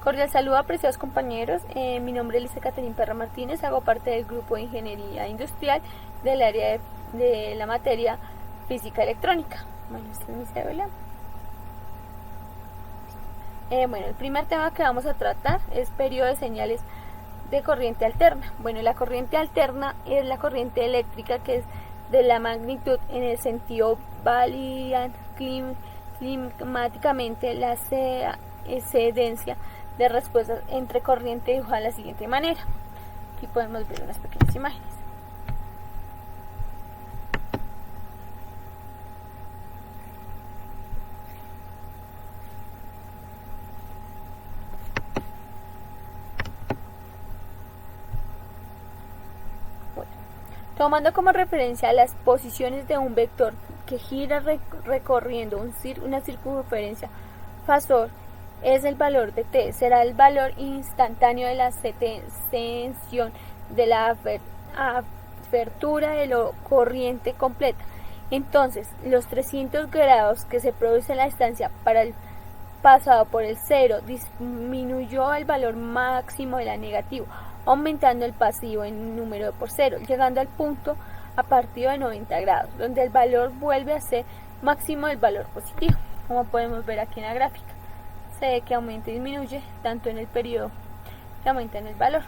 Cordial saludo, apreciados compañeros. Mi nombre es Lisa Caterina Perra Martínez, hago parte del grupo de Ingeniería Industrial del área de la materia Física Electrónica. Bueno, esta es mi cédula. El primer tema que vamos a tratar es periodo de señales de corriente alterna. Bueno, la corriente alterna es la corriente eléctrica que es de la magnitud en el sentido valía climáticamente la excedencia de respuestas entre corriente dibujada de la siguiente manera. Aquí podemos ver unas pequeñas imágenes. Tomando como referencia las posiciones de un vector que gira recorriendo una circunferencia, fasor es el valor de t, será el valor instantáneo de la extensión de la apertura de la corriente completa. Entonces, los 300 grados que se produce en la distancia para el pasado por el cero disminuyó el valor máximo de la negativo, aumentando el pasivo en número por cero, llegando al punto a partir de 90 grados, donde el valor vuelve a ser máximo del valor positivo, como podemos ver aquí en la gráfica. Se ve que aumenta y disminuye tanto en el periodo que aumenta en el valor.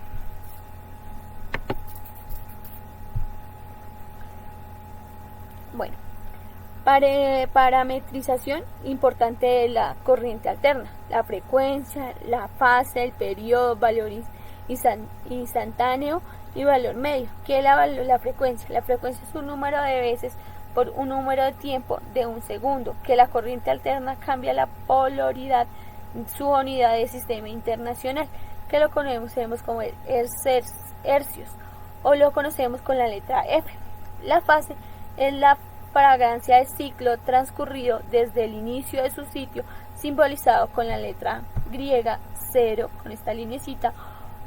Bueno, parametrización importante de la corriente alterna: la frecuencia, la fase, el periodo, valor instantáneo y valor medio. ¿Qué es la frecuencia? La frecuencia es un número de veces por un número de tiempo de un segundo que la corriente alterna cambia la polaridad, su unidad de sistema internacional, que lo conocemos como hercios, o lo conocemos con la letra F. La fase es la fragancia del ciclo transcurrido desde el inicio de su sitio, simbolizado con la letra griega 0, con esta linecita,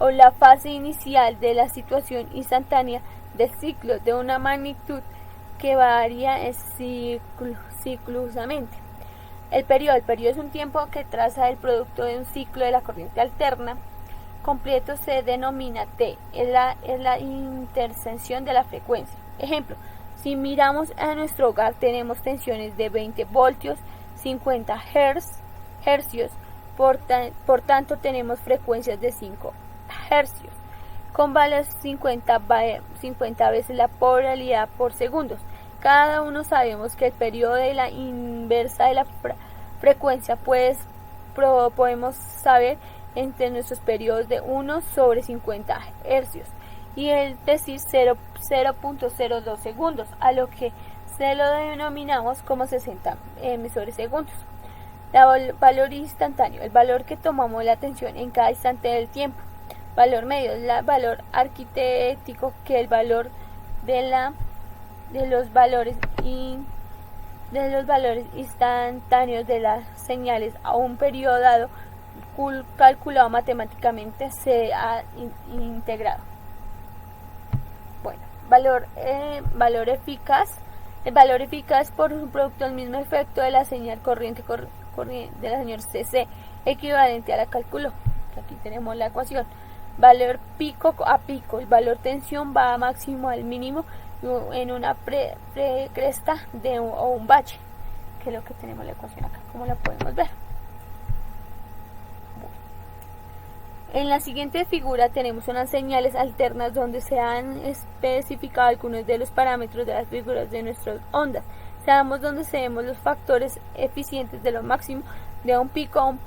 o la fase inicial de la situación instantánea del ciclo de una magnitud que varía ciclusamente. El periodo es un tiempo que traza el producto de un ciclo de la corriente alterna completo, se denomina T, es la intersección de la frecuencia. Ejemplo, si miramos a nuestro hogar tenemos tensiones de 20 voltios, 50 hercios, por tanto tenemos frecuencias de 5 hercios, con valores 50 veces la polaridad por segundos. Cada uno sabemos que el periodo de la inversa de la frecuencia podemos saber entre nuestros periodos de 1 sobre 50 hercios, y es decir 0.02 segundos, a lo que se lo denominamos como 60 emisores segundos. Valor instantáneo, el valor que tomamos la atención en cada instante del tiempo. Valor medio, el valor arquitectónico, que el valor de los valores instantáneos de las señales a un periodo dado, calculado matemáticamente, se ha integrado. Bueno, valor eficaz. El valor eficaz por un producto del mismo efecto de la señal corriente de la señal CC, equivalente a la cálculo. Aquí tenemos la ecuación. Valor pico a pico, el valor tensión va a máximo al mínimo en una precresta o un bache, que es lo que tenemos la ecuación acá, como la podemos ver. En la siguiente figura tenemos unas señales alternas donde se han especificado algunos de los parámetros de las figuras de nuestras ondas. Sabemos donde se vemos los factores eficientes de lo máximo de un pico a un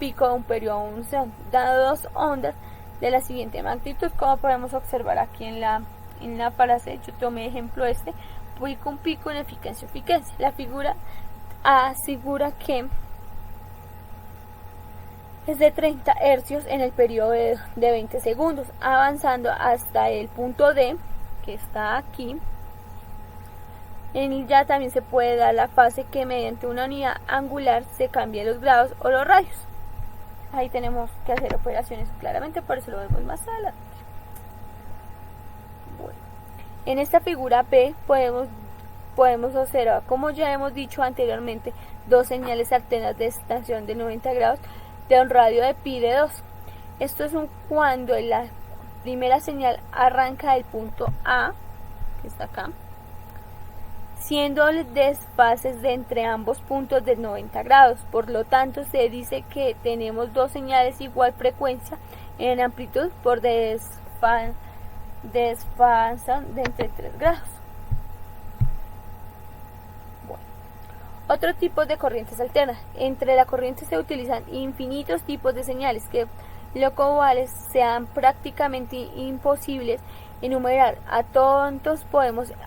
periodo a un segundo, dado dos ondas de la siguiente magnitud, como podemos observar aquí en la frase. Yo tomé ejemplo un pico en eficacia. La figura asegura que es de 30 hercios en el periodo de 20 segundos, avanzando hasta el punto D, que está aquí. En ella también se puede dar la fase que mediante una unidad angular se cambian los grados o los radios. Ahí tenemos que hacer operaciones claramente, por eso lo vemos más adelante. Bueno, en esta figura P podemos observar, como ya hemos dicho anteriormente, dos señales alternas de extensión de 90 grados de un radio de pi de 2. Esto es cuando la primera señal arranca del punto A, que está acá, siendo desfases de entre ambos puntos de 90 grados. Por lo tanto, se dice que tenemos dos señales igual frecuencia en amplitud por desfasan de entre 3 grados. Bueno. Otro tipo de corrientes alternas. Entre la corriente se utilizan infinitos tipos de señales que lo cuales sean prácticamente imposibles enumerar. A tontos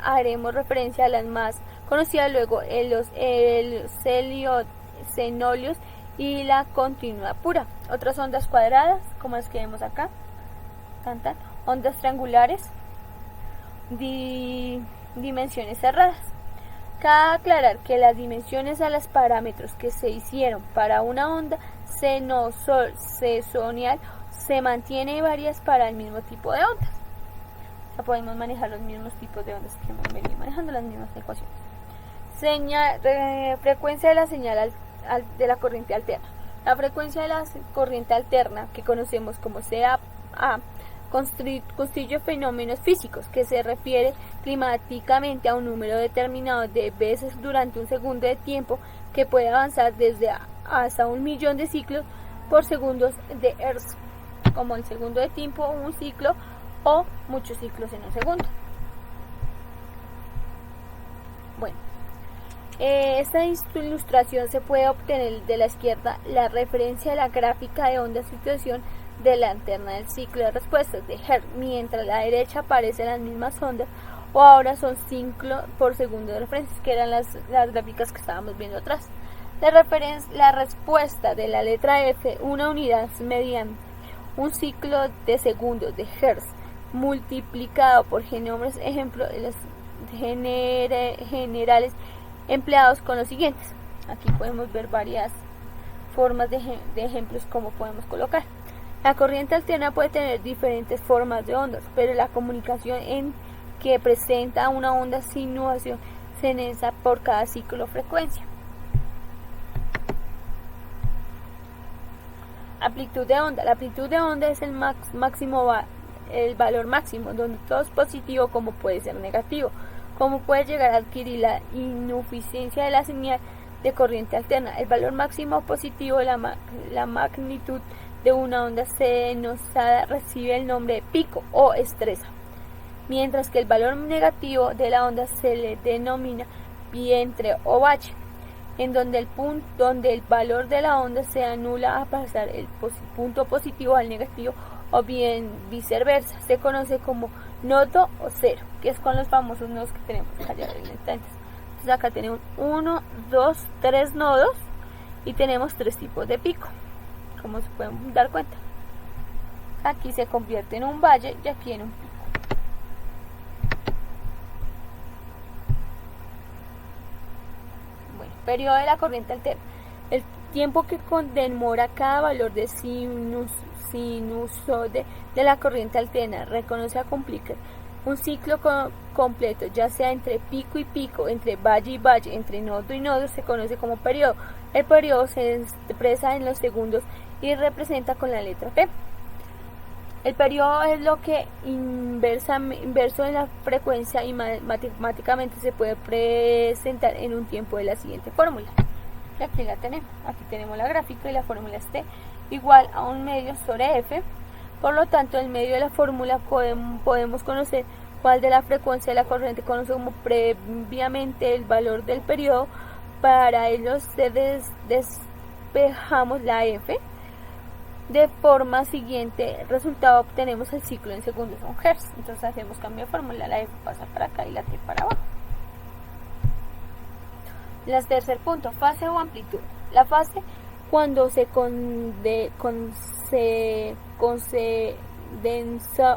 haremos referencia a las más conocidas, luego los xenolios y la continua pura. Otras ondas cuadradas, como las que vemos acá, ondas triangulares, dimensiones cerradas. Cabe aclarar que las dimensiones a los parámetros que se hicieron para una onda sesonial se mantienen varias para el mismo tipo de ondas. O sea, podemos manejar los mismos tipos de ondas que hemos venido manejando, las mismas ecuaciones. Frecuencia de la señal de la corriente alterna. La frecuencia de la corriente alterna, que conocemos como CA, constituye fenómenos físicos que se refiere climáticamente a un número determinado de veces durante un segundo de tiempo que puede avanzar desde hasta 1.000.000 de ciclos por segundos de Hertz, como el segundo de tiempo, un ciclo o muchos ciclos en un segundo. Bueno, esta ilustración se puede obtener de la izquierda la referencia de la gráfica de onda situación de la alterna del ciclo de respuestas de Hertz, mientras a la derecha aparecen las mismas ondas o ahora son ciclos por segundo de referencia, que eran las gráficas que estábamos viendo atrás. La respuesta de la letra F, una unidad mediante un ciclo de segundos de Hertz multiplicado por genombres, ejemplos de los generales empleados con los siguientes. Aquí podemos ver varias formas de ejemplos como podemos colocar. La corriente alterna puede tener diferentes formas de ondas, pero la comunicación en que presenta una onda sinuación se necesita por cada ciclo o frecuencia. Amplitud de onda. La amplitud de onda es el valor máximo, donde todo es positivo como puede ser negativo, como puede llegar a adquirir la ineficiencia de la señal de corriente alterna. El valor máximo positivo, la magnitud de una onda sinusoidal, recibe el nombre de pico o estrella, mientras que el valor negativo de la onda se le denomina vientre o valle, en donde el valor de la onda se anula a pasar el punto positivo al negativo o bien viceversa. Se conoce como nodo o cero, que es con los famosos nodos que tenemos allá en el instante. Entonces acá tenemos 1, 2, 3 nodos y tenemos 3 tipos de pico, como se pueden dar cuenta. Aquí se convierte en un valle y aquí en un pico. Bueno, periodo de la corriente alterna. El tiempo que demora cada valor de sinusoide de la corriente alterna reconoce a complicar un ciclo completo, ya sea entre pico y pico, entre valle y valle, entre nodo y nodo, se conoce como periodo. El periodo se expresa en los segundos y representa con la letra T. El periodo es lo que inverso en la frecuencia y matemáticamente se puede presentar en un tiempo de la siguiente fórmula. Y aquí la tenemos. Aquí tenemos la gráfica y la fórmula es T igual a 1 medio sobre F. Por lo tanto, en medio de la fórmula podemos conocer cuál de la frecuencia de la corriente conocemos previamente el valor del periodo. Para ello despejamos la F. De forma siguiente, resultado obtenemos el ciclo en segundos en Hertz. Entonces hacemos cambio de fórmula, la F pasa para acá y la T para abajo. Tercer punto, fase o amplitud. La fase, cuando se condensa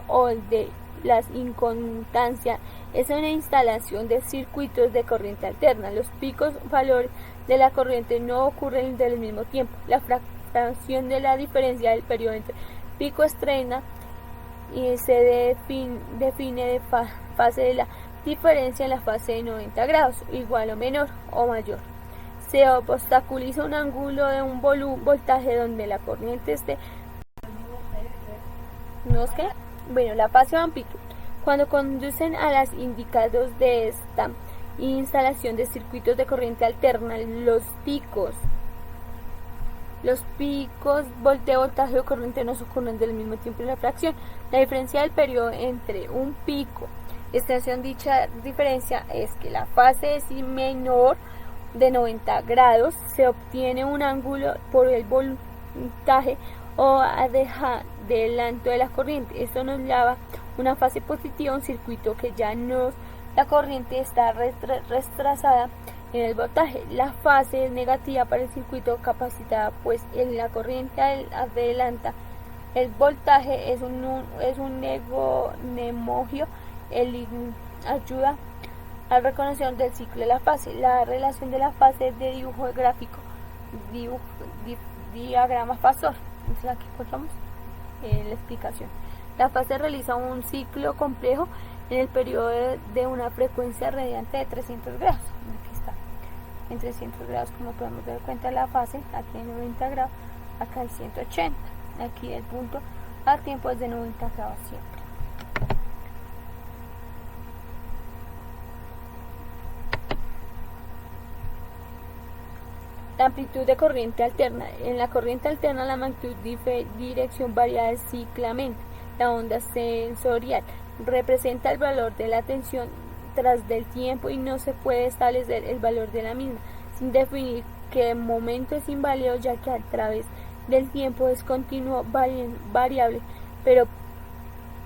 o de las inconstancias, es una instalación de circuitos de corriente alterna. Los picos valores de la corriente no ocurren del mismo tiempo. La fracción de la diferencia del periodo entre pico estrena y se define de fase de la diferencia en la fase de 90 grados, igual o menor o mayor. Se obstaculiza un ángulo de un voltaje donde la corriente esté ¿No es que? Bueno, la fase o amplitud. Cuando conducen a las indicados de esta instalación de circuitos de corriente alterna, los picos de voltaje o corriente no ocurren del mismo tiempo en la fracción. La diferencia del periodo entre un pico y extensión, dicha diferencia es que la fase es menor de 90 grados, se obtiene un ángulo por el voltaje o adelanto de la corriente. Esto nos llama una fase positiva, un circuito que ya no la corriente está retrasada en el voltaje. La fase es negativa para el circuito capacitado, pues en la corriente adelanta el voltaje, es un nemogio, ayuda al reconocimiento del ciclo de la fase. La relación de la fase es de dibujo gráfico, diagrama fasor. Entonces aquí encontramos la explicación. La fase realiza un ciclo complejo en el periodo de una frecuencia radiante de 300 grados. Aquí está, en 300 grados, como podemos dar cuenta la fase, aquí en 90 grados, acá en 180. Aquí el punto al tiempo es de 90 grados siempre. La amplitud de corriente alterna. En la corriente alterna la magnitud dirección varía cíclicamente. La onda sensorial representa el valor de la tensión tras del tiempo y no se puede establecer el valor de la misma sin definir qué momento es inválido, ya que a través del tiempo es continuo variable, pero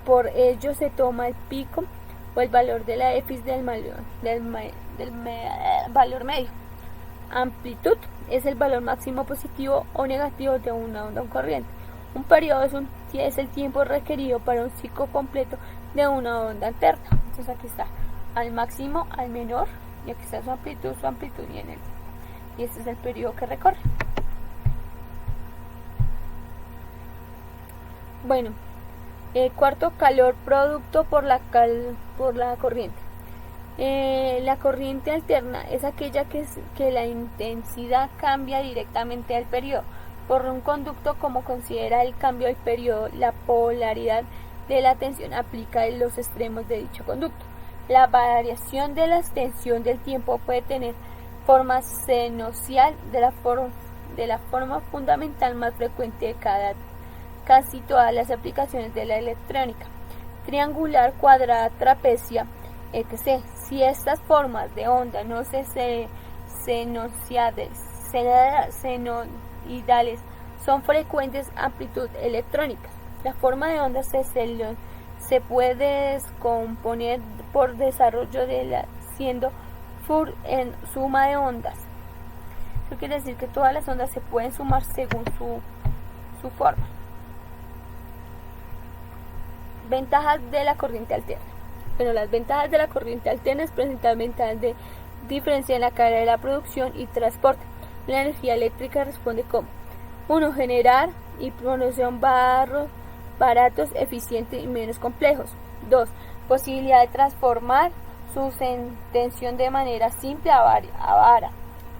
por ello se toma el pico o el valor de la X del valor medio. Amplitud es el valor máximo positivo o negativo de una onda corriente. Un periodo es el tiempo requerido para un ciclo completo de una onda alterna. Entonces aquí está al máximo, al menor, y aquí está su amplitud y en el tiempo. Y este es el periodo que recorre. Bueno, cuarto, calor producto por la corriente. La corriente alterna es aquella que la intensidad cambia directamente al periodo. Por un conducto, como considera el cambio del periodo, la polaridad de la tensión aplica en los extremos de dicho conducto. La variación de la extensión del tiempo puede tener forma secuencial de la forma fundamental más frecuente de casi todas las aplicaciones de la electrónica, triangular, cuadrada, trapecia, etc. Si estas formas de onda no senoidales son frecuentes, amplitud electrónicas. La forma de onda se puede descomponer por desarrollo siendo Fourier en suma de ondas. Eso quiere decir que todas las ondas se pueden sumar según su forma. Ventajas de la corriente alterna. Bueno, las ventajas de la corriente alterna es presentar ventajas de diferencia en la carga de la producción y transporte. La energía eléctrica responde como 1. Generar y producción baratos, eficientes y menos complejos. 2. Posibilidad de transformar su tensión de manera simple a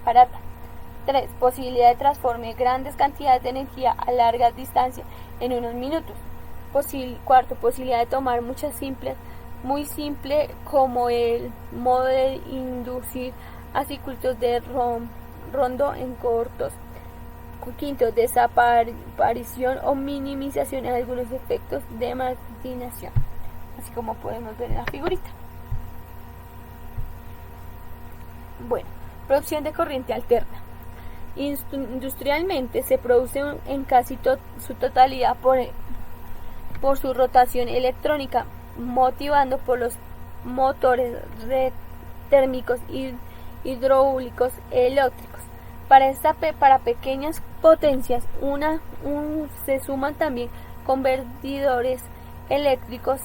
barata. 3. Posibilidad de transformar grandes cantidades de energía a largas distancias en unos minutos. 4. Posibilidad de tomar muy simple, como el modo de inducir a círculos de rondo en cortos. 5. Desaparición o minimización de algunos efectos de marginación, así como podemos ver en la figurita. Bueno, producción de corriente alterna. Industrialmente se produce en casi su totalidad por su rotación electrónica, motivando por los motores térmicos y hidráulicos eléctricos. Para pequeñas potencias se suman también convertidores eléctricos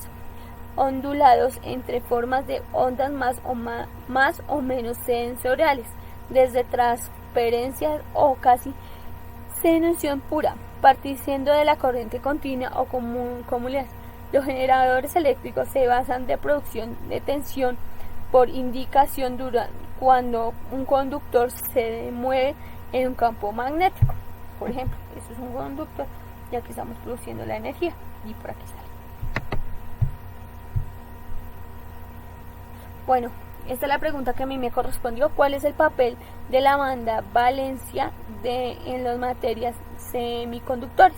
ondulados entre formas de ondas más o menos sensoriales, desde transferencias o casi senoción pura, partiendo de la corriente continua o comunidad. Los generadores eléctricos se basan de producción de tensión por indicación cuando un conductor se mueve en un campo magnético. Por ejemplo, esto es un conductor ya que estamos produciendo la energía. Y por aquí sale. Bueno, esta es la pregunta que a mí me correspondió. ¿Cuál es el papel de la banda valencia en las materias semiconductores?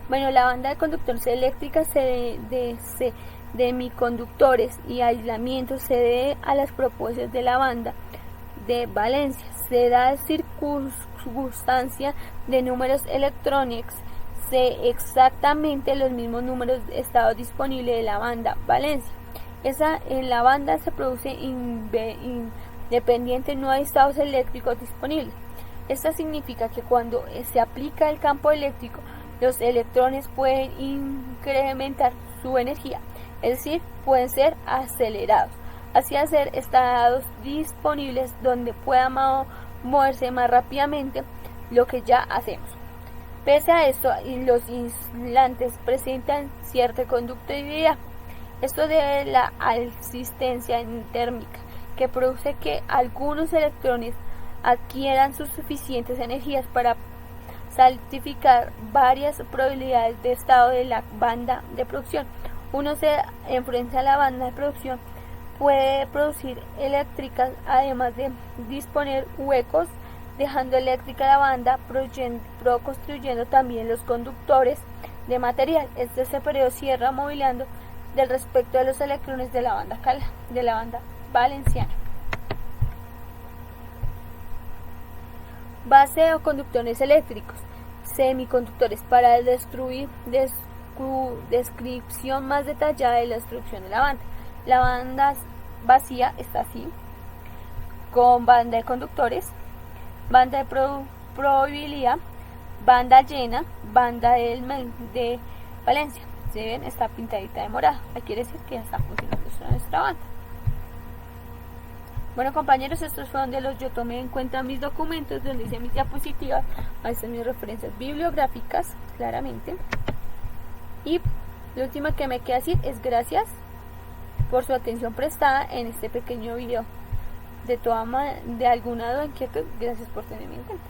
Bueno, la banda de conductores eléctricas de semiconductores y aislamiento se debe a las propiedades de la banda de valencia. Se da circunstancia de números electrónicos, exactamente los mismos números de estado disponibles de la banda valencia. En la banda se produce independiente, no hay estados eléctricos disponibles. Esto significa que cuando se aplica el campo eléctrico, los electrones pueden incrementar su energía, es decir, pueden ser acelerados, así hacer estados disponibles donde puedan moverse más rápidamente, lo que ya hacemos. Pese a esto, los aislantes presentan cierta conductividad. Esto debe a la asistencia térmica, que produce que algunos electrones adquieran sus suficientes energías para satisfacer varias probabilidades de estado de la banda de producción. Uno se enfrenta a la banda de producción, puede producir eléctricas, además de disponer huecos, dejando eléctrica la banda, construyendo también los conductores de material. Este periodo cierra movilizando del respecto de los electrones de la banda valenciana. Base o conductores eléctricos semiconductores. Para descripción más detallada de la estructura de la banda. La banda vacía está así, con banda de conductores, banda de probabilidad, banda llena, banda de valencia. Si ven, está pintadita de morado. Ahí quiere decir que ya está funcionando nuestra banda. Bueno, compañeros, estos fueron de los yo tomé en cuenta mis documentos, donde hice mis diapositivas. Ahí están mis referencias bibliográficas, claramente. Y lo último que me queda decir es gracias por su atención prestada en este pequeño video. De alguna duda, inquietud, gracias por tenerme en cuenta.